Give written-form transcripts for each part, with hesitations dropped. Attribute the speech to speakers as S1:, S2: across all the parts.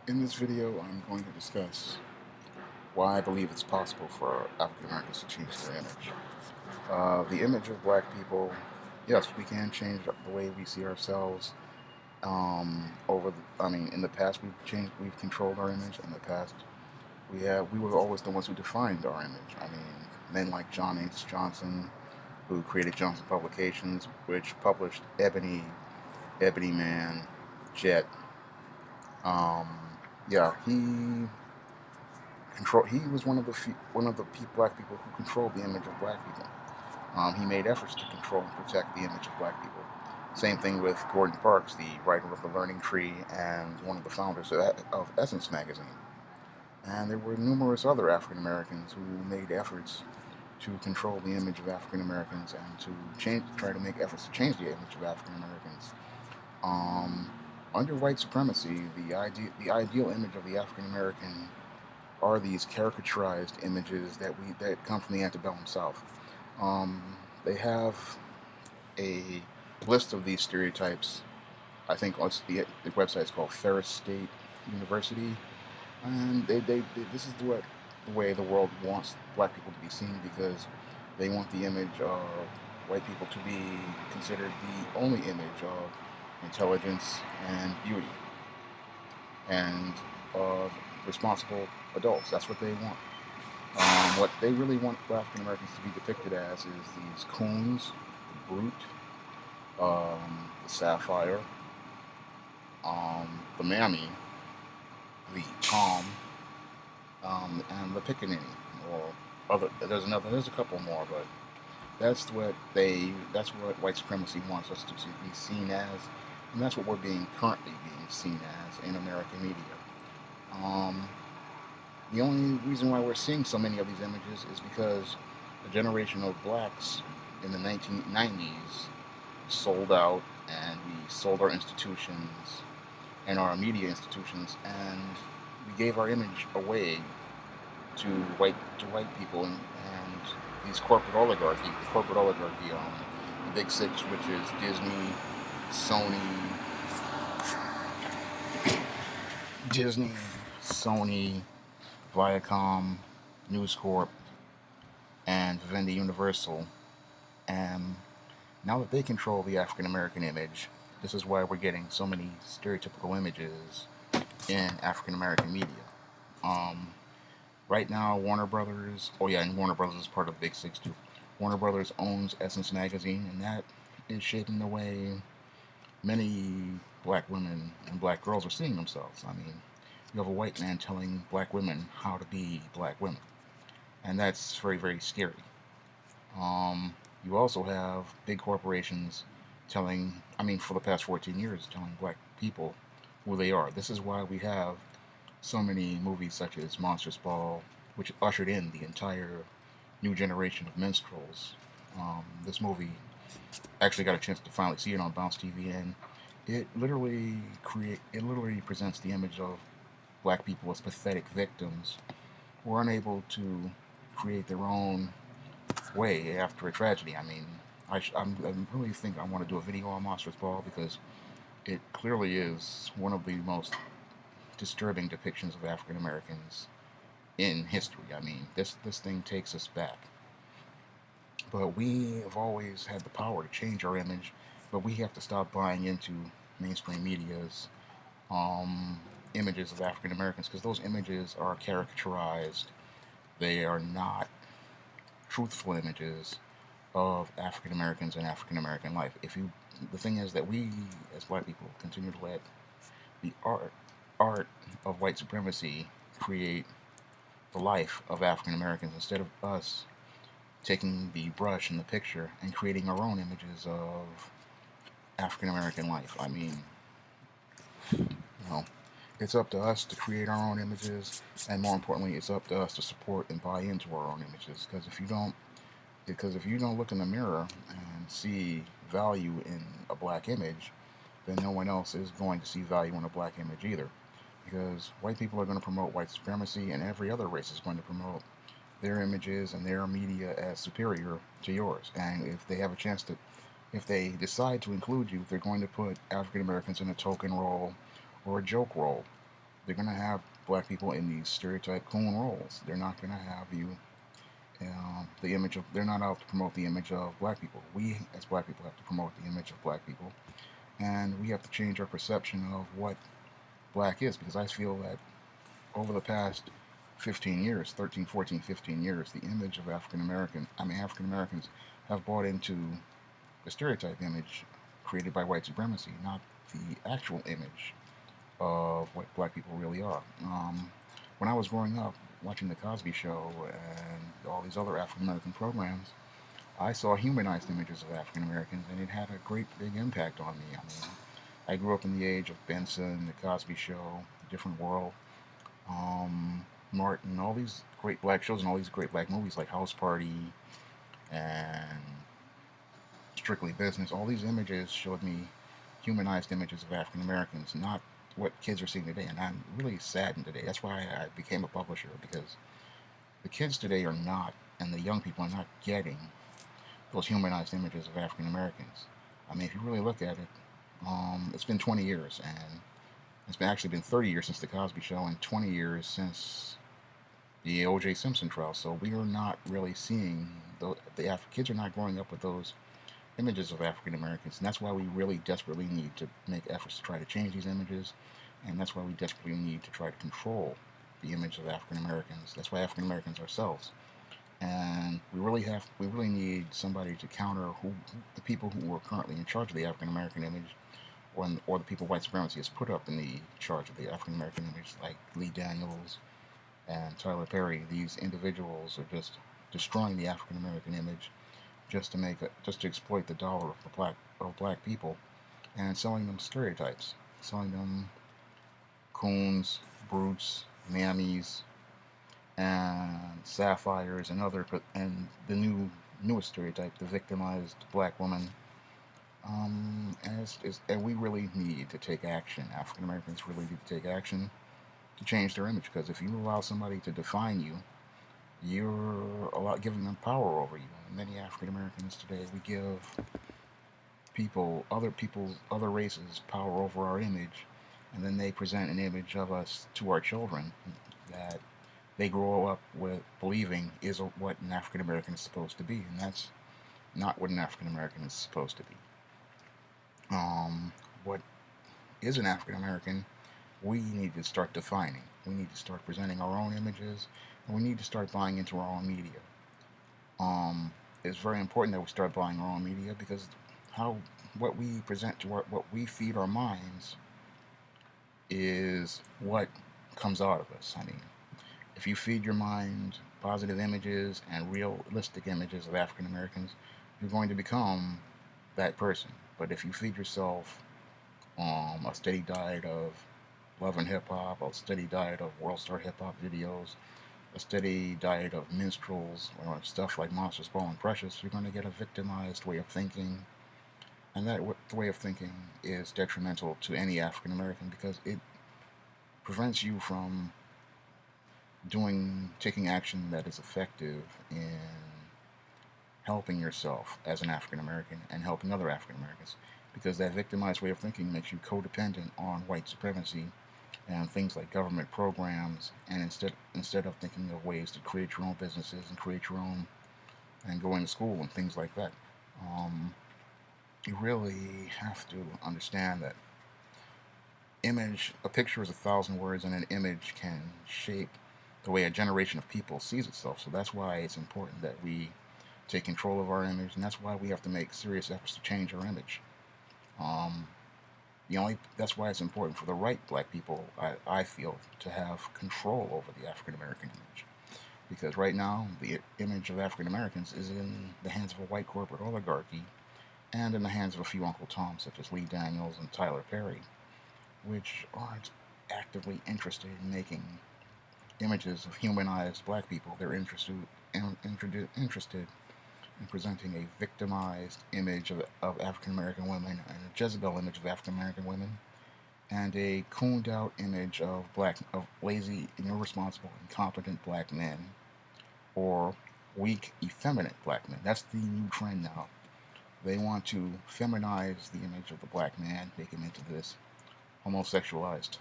S1: In this video, I'm going to discuss why I believe it's possible for African Americans to change their image. The image of black people, yes, we can change the way we see ourselves. In the past, we've controlled our image. In the past, we were always the ones who defined our image. Men like John H. Johnson, who created Johnson Publications, which published Ebony Man, Jet. Um, yeah, he was one of the black people who controlled the image of black people. He made efforts to control and protect the image of black people. Same thing with Gordon Parks, the writer of The Learning Tree and one of the founders of Essence magazine. And there were numerous other African Americans who made efforts to control the image of African Americans and try to make efforts to change the image of African Americans. Um, Under white supremacy, the ideal image of the African American are these caricaturized images that come from the antebellum South. Um, they have a list of these stereotypes. I think the website's called Ferris State University, and this is the way the world wants black people to be seen because they want the image of white people to be considered the only image of intelligence and beauty and of responsible adults. That's what they want. What they really want African Americans to be depicted as is these coons, the brute, the sapphire, the mammy, the tom, and the pickaninny. Or there's a couple more, but that's what white supremacy wants us to be seen as, and that's what we're currently being seen as in American media. Um, The only reason why we're seeing so many of these images is because a generation of blacks in the 1990s sold out, and we sold our institutions and our media institutions, and we gave our image away to white people and these corporate oligarchy, the big six, which is Sony, Disney, Sony, Viacom, News Corp, and Vivendi Universal. And now that they control the African American image, this is why we're getting so many stereotypical images in African American media. Um, right now, Warner Brothers, oh yeah, and Warner Brothers is part of the Big Six too. Warner Brothers owns Essence Magazine, and that is shaping the way many black women and black girls are seeing themselves. You have a white man telling black women how to be black women, and that's very, very scary. Um, you also have big corporations for the past 14 years, telling black people who they are. This is why we have so many movies such as Monsters Ball, which ushered in the entire new generation of minstrels. This movie actually got a chance to finally see it on Bounce TV, and it literally presents the image of black people as pathetic victims who are unable to create their own way after a tragedy. I really think I want to do a video on Monsters Ball because it clearly is one of the most disturbing depictions of African Americans in history. This thing takes us back. But we have always had the power to change our image, but we have to stop buying into mainstream media's um, images of African Americans because those images are caricaturized. They are not truthful images of African Americans and African American life. The thing is that we, as black people, continue to let the art of white supremacy create the life of African Americans instead of us taking the brush and the picture and creating our own images of African American life. You know, it's up to us to create our own images, and more importantly, it's up to us to support and buy into our own images. Because if you don't look in the mirror and see value in a black image, then no one else is going to see value in a black image either. Because white people are going to promote white supremacy, and every other race is going to promote their images and their media as superior to yours. And if they decide to include you, they're going to put African Americans in a token role or a joke role. They're going to have black people in these stereotype coon roles. They're not going to have you the image of. They're not out to promote the image of black people. We as black people have to promote the image of black people, and we have to change our perception of what black is, because I feel that over the past 15 years, 13, 14, 15 years, the image of African Americans have bought into the stereotype image created by white supremacy, not the actual image of what black people really are. When I was growing up, watching The Cosby Show and all these other African American programs, I saw humanized images of African Americans, and it had a great big impact on me. I mean, I grew up in the age of Benson, The Cosby Show, Different World, Martin, all these great black shows and all these great black movies like House Party and Strictly Business. All these images showed me humanized images of African Americans, not what kids are seeing today. And I'm really saddened today. That's why I became a publisher, because the kids today are not, and the young people are not getting those humanized images of African Americans. I mean, if you really look at it, it's been 20 years, and it's actually been 30 years since The Cosby Show, and 20 years since the O.J. Simpson trial. So we are not really seeing the kids are not growing up with those images of African Americans, and that's why we really desperately need to make efforts to try to change these images, and that's why we desperately need to try to control the image of African Americans. That's why African Americans ourselves, and we really need somebody to counter the people who are currently in charge of the African American image, or the people white supremacy has put up in the charge of the African American image, like Lee Daniels and Tyler Perry. These individuals are just destroying the African American image just to exploit the dollar of black people, and selling them stereotypes, selling them coons, brutes, mammies, and sapphires, and the newest stereotype, the victimized black woman. And we really need to take action. African Americans really need to take action to change their image, because if you allow somebody to define you, you're giving them power over you. And many African Americans today, we give other races power over our image, and then they present an image of us to our children that they grow up with believing is what an African American is supposed to be, and that's not what an African American is supposed to be. What is an African American? We need to start defining. We need to start presenting our own images, and we need to start buying into our own media. It's very important that we start buying our own media, because what we present to what we feed our minds is what comes out of us. I mean, if you feed your mind positive images and realistic images of African Americans, you're going to become that person. But if you feed yourself a steady diet of love and hip hop, a steady diet of world star hip hop videos, a steady diet of minstrels, or stuff like Monsters Ball and Precious, you're going to get a victimized way of thinking. And that way of thinking is detrimental to any African American, because it prevents you from taking action that is effective in helping yourself as an African American and helping other African Americans, because that victimized way of thinking makes you codependent on white supremacy and things like government programs, and instead of thinking of ways to create your own businesses and create your own, and going to school and things like that, you really have to understand that a picture is 1,000 words, and an image can shape the way a generation of people sees itself. So that's why it's important that we take control of our image, and that's why we have to make serious efforts to change our image. That's why it's important for the right black people, I feel, to have control over the African American image, because right now the image of African Americans is in the hands of a white corporate oligarchy, and in the hands of a few Uncle Toms such as Lee Daniels and Tyler Perry, which aren't actively interested in making images of humanized black people. They're interested in presenting a victimized image of African American women, and a Jezebel image of African American women, and a cooned out image of lazy and irresponsible, incompetent black men, or weak, effeminate black men. That's the new trend now. They want to feminize the image of the black man, make him into this homosexualized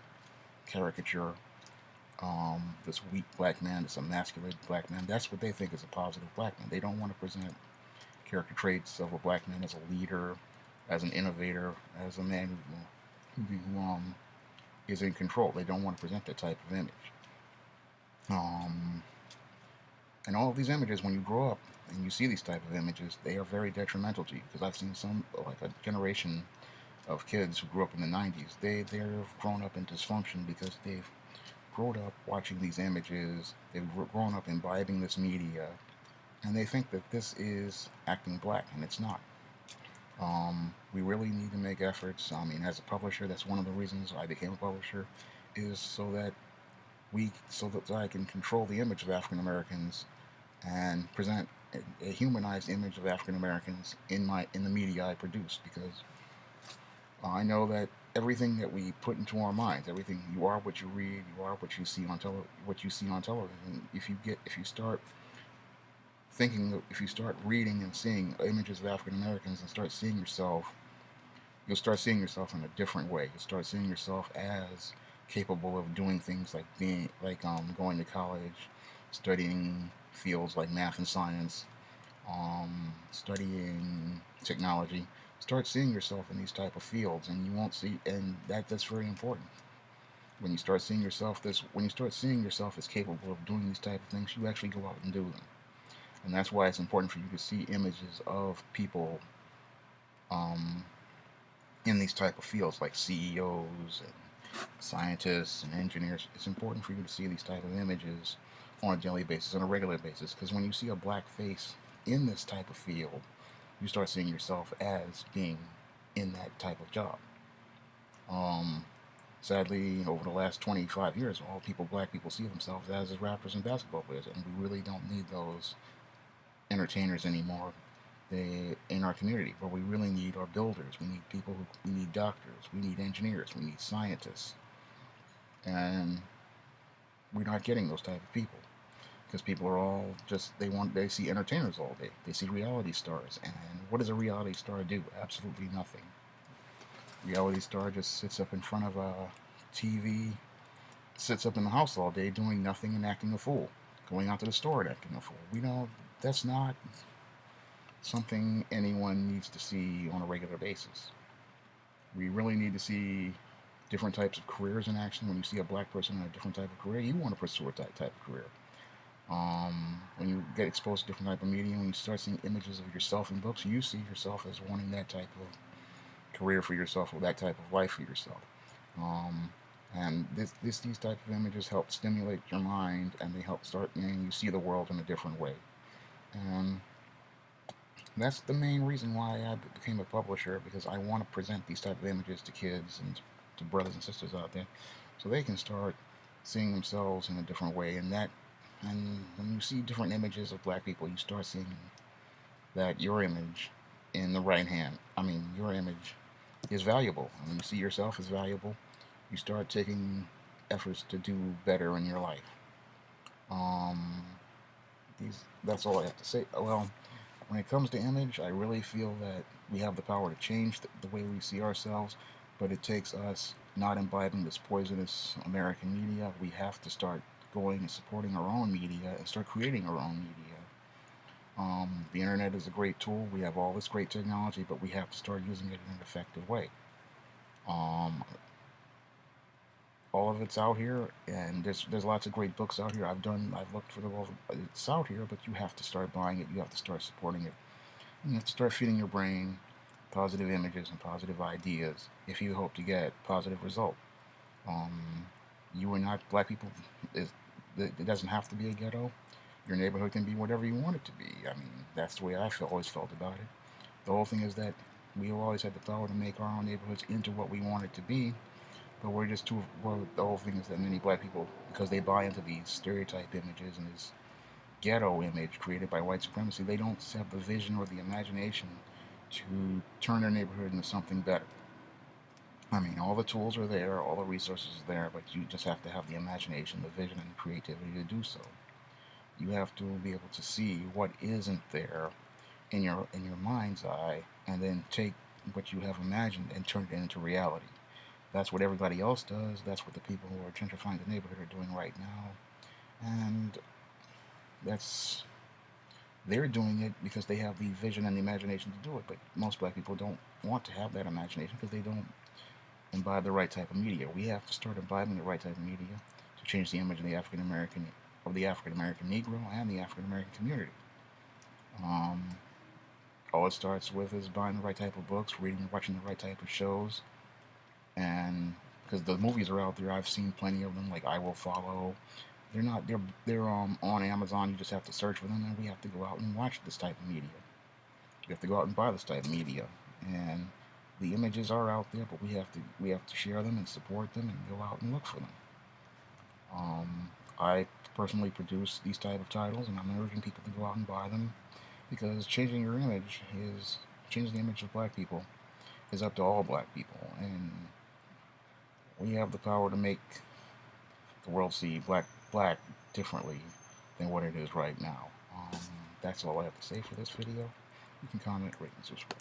S1: caricature this weak black man, this emasculated black man. That's what they think is a positive black man. They don't want to present character traits of a black man as a leader, as an innovator, as a man who is in control. They don't want to present that type of image. And all of these images, when you grow up and you see these type of images, they are very detrimental to you. Because I've seen some, like a generation of kids who grew up in the 90s, they've grown up in dysfunction because they've grown up watching these images, they've grown up imbibing this media, and they think that this is acting black, and it's not. We really need to make efforts. I mean, as a publisher, that's one of the reasons I became a publisher, is so that I can control the image of African Americans and present a humanized image of African Americans in the media I produce, because I know that everything that we put into our minds, everything, you are what you read, you are what you see on television. If you start thinking, if you start reading and seeing images of African Americans and start seeing yourself, you'll start seeing yourself in a different way. You'll start seeing yourself as capable of doing things like going to college, studying fields like math and science, studying technology. Start seeing yourself in these type of fields, and you won't see, and that's very important. When you start seeing yourself as capable of doing these type of things, you actually go out and do them. And that's why it's important for you to see images of people in these type of fields, like CEOs and scientists and engineers. It's important for you to see these type of images on a daily basis, on a regular basis, because when you see a black face in this type of field, you start seeing yourself as being in that type of job. Sadly, over the last 25 years, all black people see themselves as is rappers and basketball players, and we really don't need those entertainers anymore in our community. But we really need our builders. We need we need doctors, we need engineers, we need scientists, and we're not getting those type of people, because people are all just, they see entertainers all day. They see reality stars, and what does a reality star do? Absolutely nothing. Reality star just sits up in front of a TV, sits up in the house all day doing nothing and acting a fool, going out to the store and acting a fool. That's not something anyone needs to see on a regular basis. We really need to see different types of careers in action. When you see a black person in a different type of career, you want to pursue that type of career. When you get exposed to different type of media, when you start seeing images of yourself in books, you see yourself as wanting that type of career for yourself, or that type of life for yourself. And these type of images help stimulate your mind, and they help you see the world in a different way. And that's the main reason why I became a publisher, because I want to present these type of images to kids and to brothers and sisters out there, so they can start seeing themselves in a different way. And when you see different images of black people, you start seeing that your image in the right hand, your image is valuable. And when you see yourself as valuable, you start taking efforts to do better in your life. That's all I have to say. Well, when it comes to image, I really feel that we have the power to change the way we see ourselves, but it takes us not imbibing this poisonous American media. We have to start going and supporting our own media and start creating our own media. The internet is a great tool. We have all this great technology, but we have to start using it in an effective way. All of it's out here, and there's lots of great books out here. I've looked for it's out here, but you have to start buying it. You have to start supporting it. You have to start feeding your brain positive images and positive ideas if you hope to get positive result. You are not black people. It doesn't have to be a ghetto. Your neighborhood can be whatever you want it to be. That's the way I always felt about it. The whole thing is that we always had the power to make our own neighborhoods into what we want it to be. But the whole thing is that many black people, because they buy into these stereotype images and this ghetto image created by white supremacy, they don't have the vision or the imagination to turn their neighborhood into something better. All the tools are there, all the resources are there, but you just have to have the imagination, the vision, and the creativity to do so. You have to be able to see what isn't there in your mind's eye, and then take what you have imagined and turn it into reality. That's what everybody else does. That's what the people who are gentrifying the neighborhood are doing right now. And they're doing it because they have the vision and the imagination to do it. But most black people don't want to have that imagination because they don't imbibe the right type of media. We have to start imbibing the right type of media to change the image of the African American Negro and the African American community. All it starts with is buying the right type of books, reading and watching the right type of shows, and because the movies are out there, I've seen plenty of them. Like I Will Follow. They're on Amazon. You just have to search for them, and we have to go out and watch this type of media. We have to go out and buy this type of media, and the images are out there, but we have to share them and support them and go out and look for them. I personally produce these type of titles, and I'm urging people to go out and buy them because changing the image of black people is up to all black people, and we have the power to make the world see black differently than what it is right now. That's all I have to say for this video. You can comment, rate, and subscribe.